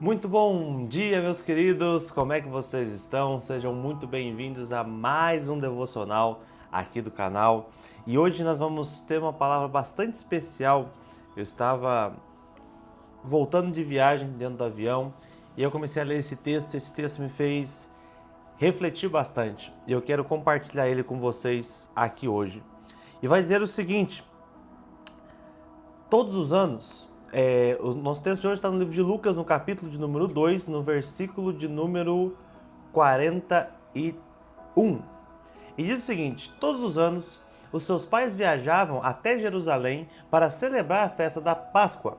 Muito bom dia, meus queridos! Como é que vocês estão? Sejam muito bem-vindos a mais um devocional aqui do canal. E hoje nós vamos ter uma palavra bastante especial. Eu estava voltando de viagem dentro do avião e eu comecei a ler esse texto. Esse texto me fez refletir bastante e eu quero compartilhar ele com vocês aqui hoje. E vai dizer o seguinte: todos os anos, o nosso texto de hoje está no livro de Lucas, no capítulo de número 2, no versículo de número 41. E diz o seguinte: todos os anos, os seus pais viajavam até Jerusalém para celebrar a festa da Páscoa.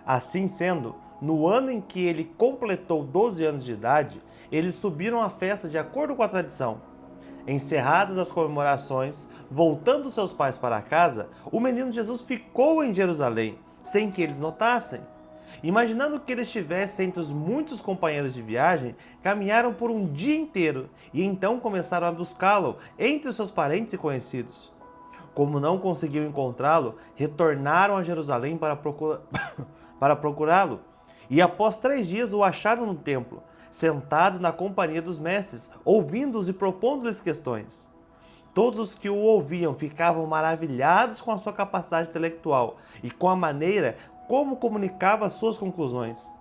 Assim sendo, no ano em que ele completou 12 anos de idade, eles subiram à festa de acordo com a tradição. Encerradas as comemorações, voltando seus pais para casa, o menino Jesus ficou em Jerusalém, sem que eles notassem. Imaginando que ele estivesse entre os muitos companheiros de viagem, caminharam por um dia inteiro e então começaram a buscá-lo entre os seus parentes e conhecidos. Como não conseguiam encontrá-lo, retornaram a Jerusalém para procurá-lo. E após 3 dias o acharam no templo, sentado na companhia dos mestres, ouvindo-os e propondo-lhes questões. Todos os que o ouviam ficavam maravilhados com a sua capacidade intelectual e com a maneira como comunicava as suas conclusões.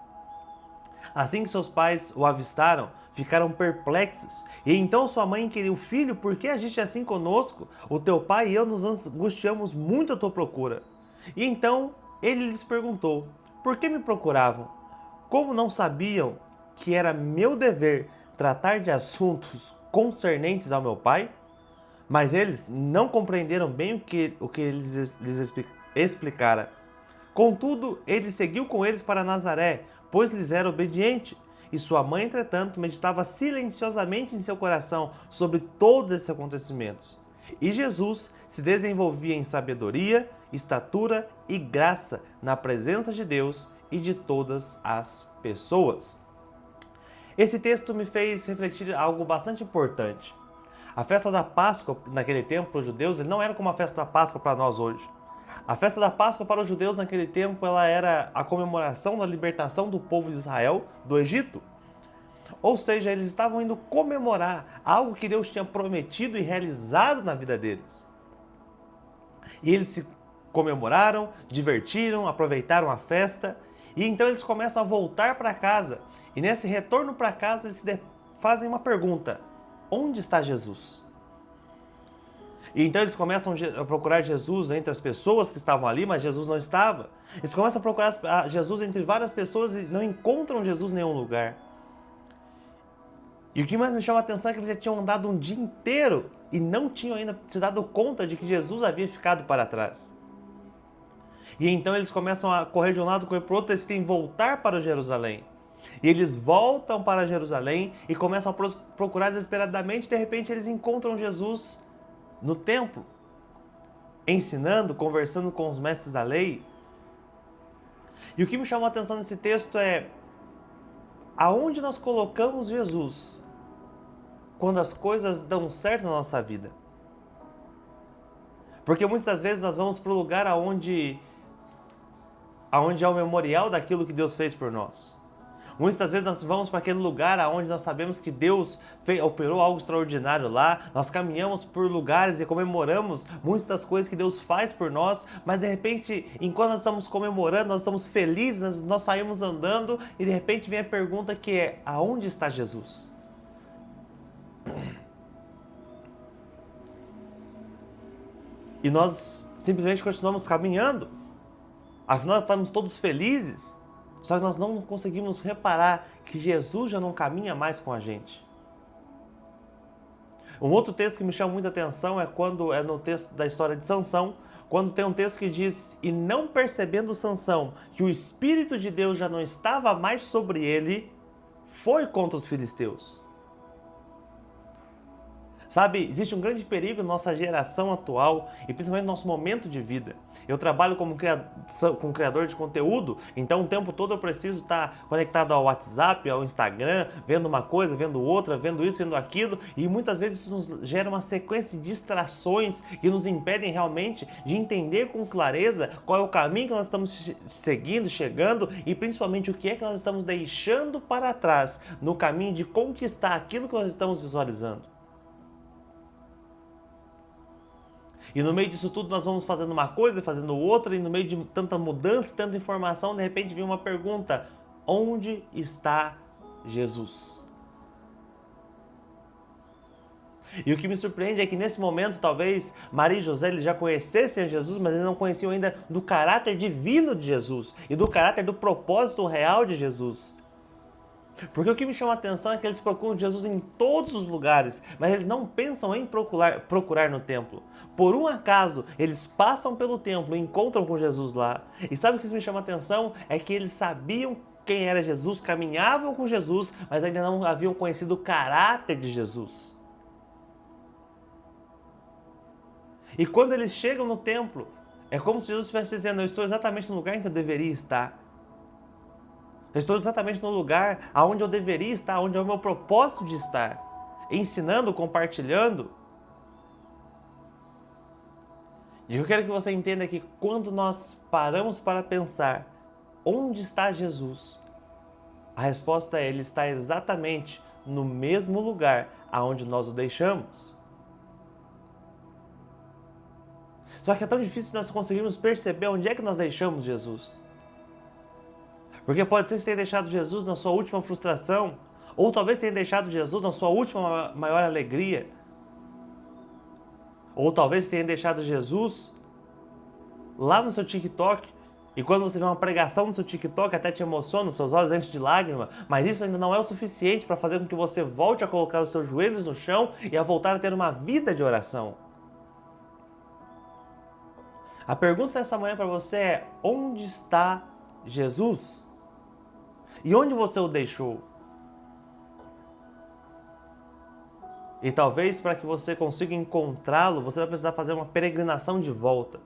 Assim que seus pais o avistaram, ficaram perplexos. E então sua mãe inquiriu: filho, por que agiste assim conosco? O teu pai e eu nos angustiamos muito à tua procura. E então ele lhes perguntou: por que me procuravam? Como não sabiam que era meu dever tratar de assuntos concernentes ao meu pai? Mas eles não compreenderam bem o que lhes explicara. Contudo, ele seguiu com eles para Nazaré, pois lhes era obediente. E sua mãe, entretanto, meditava silenciosamente em seu coração sobre todos esses acontecimentos. E Jesus se desenvolvia em sabedoria, estatura e graça na presença de Deus e de todas as pessoas. Esse texto me fez refletir algo bastante importante. A festa da Páscoa, naquele tempo, para os judeus, ele não era como a festa da Páscoa para nós hoje. A festa da Páscoa para os judeus naquele tempo, ela era a comemoração da libertação do povo de Israel do Egito. Ou seja, eles estavam indo comemorar algo que Deus tinha prometido e realizado na vida deles. E eles se comemoraram, divertiram, aproveitaram a festa, e então eles começam a voltar para casa. E nesse retorno para casa, eles fazem uma pergunta: onde está Jesus? E então eles começam a procurar Jesus entre as pessoas que estavam ali, mas Jesus não estava. Eles começam a procurar Jesus entre várias pessoas e não encontram Jesus em nenhum lugar. E o que mais me chama a atenção é que eles já tinham andado um dia inteiro e não tinham ainda se dado conta de que Jesus havia ficado para trás. E então eles começam a correr de um lado, correr para o outro, eles têm que voltar para Jerusalém. E eles voltam para Jerusalém e começam a procurar desesperadamente. De repente eles encontram Jesus no templo, ensinando, conversando com os mestres da lei. E o que me chamou a atenção nesse texto é: aonde nós colocamos Jesus quando as coisas dão certo na nossa vida? Porque muitas das vezes nós vamos para o lugar aonde é o memorial daquilo que Deus fez por nós. Muitas das vezes nós vamos para aquele lugar onde nós sabemos que Deus operou algo extraordinário lá, nós caminhamos por lugares e comemoramos muitas das coisas que Deus faz por nós, mas de repente, enquanto nós estamos comemorando, nós estamos felizes, nós saímos andando e de repente vem a pergunta que é: aonde está Jesus? E nós simplesmente continuamos caminhando, afinal estamos todos felizes. Só que nós não conseguimos reparar que Jesus já não caminha mais com a gente. Um outro texto que me chama muita atenção é quando é no texto da história de Sansão, quando tem um texto que diz: e não percebendo Sansão que o Espírito de Deus já não estava mais sobre ele, foi contra os filisteus. Sabe, existe um grande perigo na nossa geração atual e principalmente no nosso momento de vida. Eu trabalho como criador de conteúdo, então o tempo todo eu preciso estar conectado ao WhatsApp, ao Instagram, vendo uma coisa, vendo outra, vendo isso, vendo aquilo, e muitas vezes isso nos gera uma sequência de distrações que nos impedem realmente de entender com clareza qual é o caminho que nós estamos seguindo, chegando e principalmente o que é que nós estamos deixando para trás no caminho de conquistar aquilo que nós estamos visualizando. E no meio disso tudo nós vamos fazendo uma coisa, fazendo outra, e no meio de tanta mudança, tanta informação, de repente vem uma pergunta: onde está Jesus? E o que me surpreende é que nesse momento talvez Maria e José eles já conhecessem a Jesus, mas eles não conheciam ainda do caráter divino de Jesus e do caráter do propósito real de Jesus. Porque o que me chama a atenção é que eles procuram Jesus em todos os lugares, mas eles não pensam em procurar no templo. Por um acaso, eles passam pelo templo e encontram com Jesus lá. E sabe o que isso me chama a atenção? É que eles sabiam quem era Jesus, caminhavam com Jesus, mas ainda não haviam conhecido o caráter de Jesus. E quando eles chegam no templo, é como se Jesus estivesse dizendo: eu estou exatamente no lugar em que eu deveria estar. Eu estou exatamente no lugar onde eu deveria estar, onde é o meu propósito de estar, ensinando, compartilhando. E eu quero que você entenda que quando nós paramos para pensar onde está Jesus, a resposta é: ele está exatamente no mesmo lugar aonde nós o deixamos. Só que é tão difícil nós conseguirmos perceber onde é que nós deixamos Jesus. Porque pode ser que você tenha deixado Jesus na sua última frustração, ou talvez tenha deixado Jesus na sua última maior alegria, ou talvez tenha deixado Jesus lá no seu TikTok, e quando você vê uma pregação no seu TikTok até te emociona, os seus olhos enchem de lágrima, mas isso ainda não é o suficiente para fazer com que você volte a colocar os seus joelhos no chão e a voltar a ter uma vida de oração. A pergunta dessa manhã para você é: onde está Jesus? E onde você o deixou? E talvez para que você consiga encontrá-lo, você vai precisar fazer uma peregrinação de volta.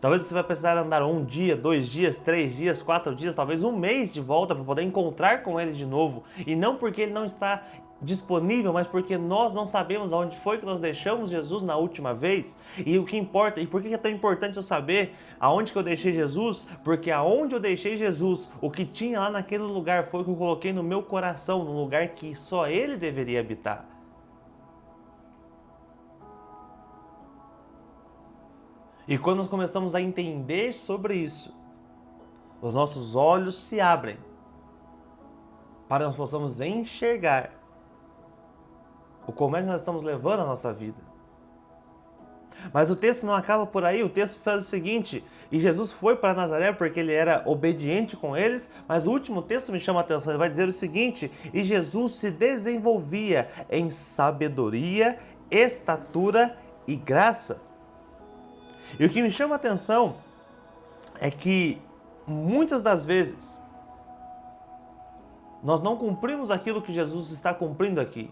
Talvez você vai precisar andar 1 dia, 2 dias, 3 dias, 4 dias, talvez 1 mês de volta para poder encontrar com ele de novo. E não porque ele não está disponível, mas porque nós não sabemos aonde foi que nós deixamos Jesus na última vez. E o que importa, e por que é tão importante eu saber aonde que eu deixei Jesus? Porque aonde eu deixei Jesus, o que tinha lá naquele lugar foi o que eu coloquei no meu coração, num lugar que só ele deveria habitar. E quando nós começamos a entender sobre isso, os nossos olhos se abrem para que nós possamos enxergar o como é que nós estamos levando a nossa vida. Mas o texto não acaba por aí, o texto faz o seguinte: e Jesus foi para Nazaré porque ele era obediente com eles, mas o último texto me chama a atenção, ele vai dizer o seguinte: e Jesus se desenvolvia em sabedoria, estatura e graça. E o que me chama a atenção é que muitas das vezes nós não cumprimos aquilo que Jesus está cumprindo aqui.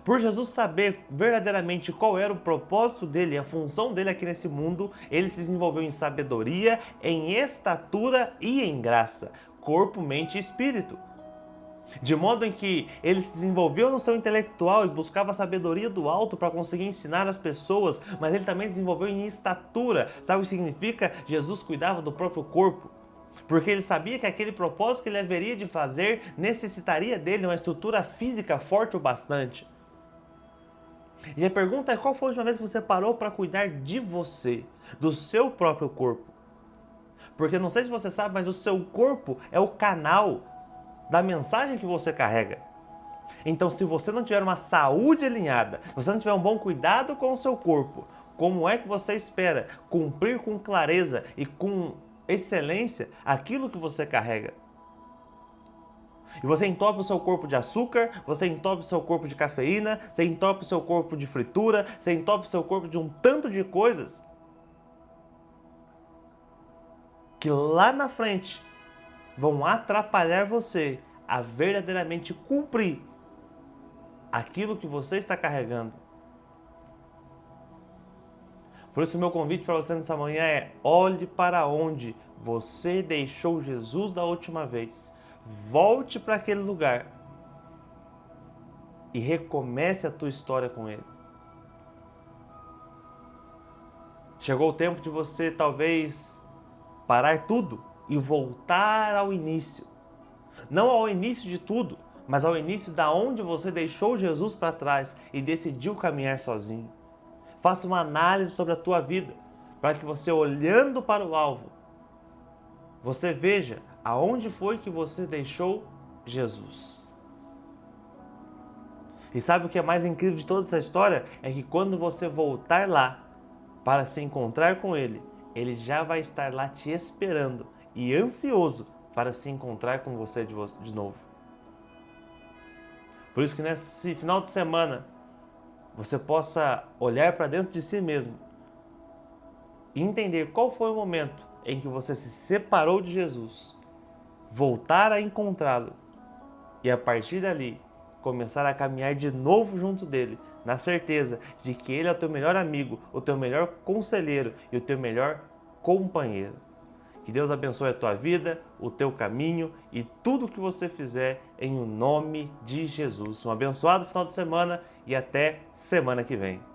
Por Jesus saber verdadeiramente qual era o propósito dele, a função dele aqui nesse mundo, ele se desenvolveu em sabedoria, em estatura e em graça, corpo, mente e espírito. De modo em que ele se desenvolveu no seu intelectual e buscava a sabedoria do alto para conseguir ensinar as pessoas, mas ele também desenvolveu em estatura. Sabe o que significa? Jesus cuidava do próprio corpo, porque ele sabia que aquele propósito que ele haveria de fazer necessitaria dele uma estrutura física forte o bastante. E a pergunta é: qual foi a última vez que você parou para cuidar de você, do seu próprio corpo? Porque não sei se você sabe, mas o seu corpo é o canal da mensagem que você carrega. Então, se você não tiver uma saúde alinhada, se você não tiver um bom cuidado com o seu corpo, como é que você espera cumprir com clareza e com excelência aquilo que você carrega? E você entope o seu corpo de açúcar, você entope o seu corpo de cafeína, você entope o seu corpo de fritura, você entope o seu corpo de um tanto de coisas que lá na frente vão atrapalhar você a verdadeiramente cumprir aquilo que você está carregando. Por isso, o meu convite para você nessa manhã é: olhe para onde você deixou Jesus da última vez. Volte para aquele lugar e recomece a tua história com Ele. Chegou o tempo de você talvez parar tudo e voltar ao início. Não ao início de tudo, mas ao início da onde você deixou Jesus para trás e decidiu caminhar sozinho. Faça uma análise sobre a tua vida, para que você, olhando para o alvo, você veja aonde foi que você deixou Jesus. E sabe o que é mais incrível de toda essa história? É que quando você voltar lá para se encontrar com Ele, Ele já vai estar lá te esperando e ansioso para se encontrar com você de novo. Por isso que nesse final de semana você possa olhar para dentro de si mesmo e entender qual foi o momento em que você se separou de Jesus, voltar a encontrá-lo e a partir dali começar a caminhar de novo junto dele, na certeza de que ele é o teu melhor amigo, o teu melhor conselheiro e o teu melhor companheiro. Que Deus abençoe a tua vida, o teu caminho e tudo o que você fizer em o nome de Jesus. Um abençoado final de semana e até semana que vem.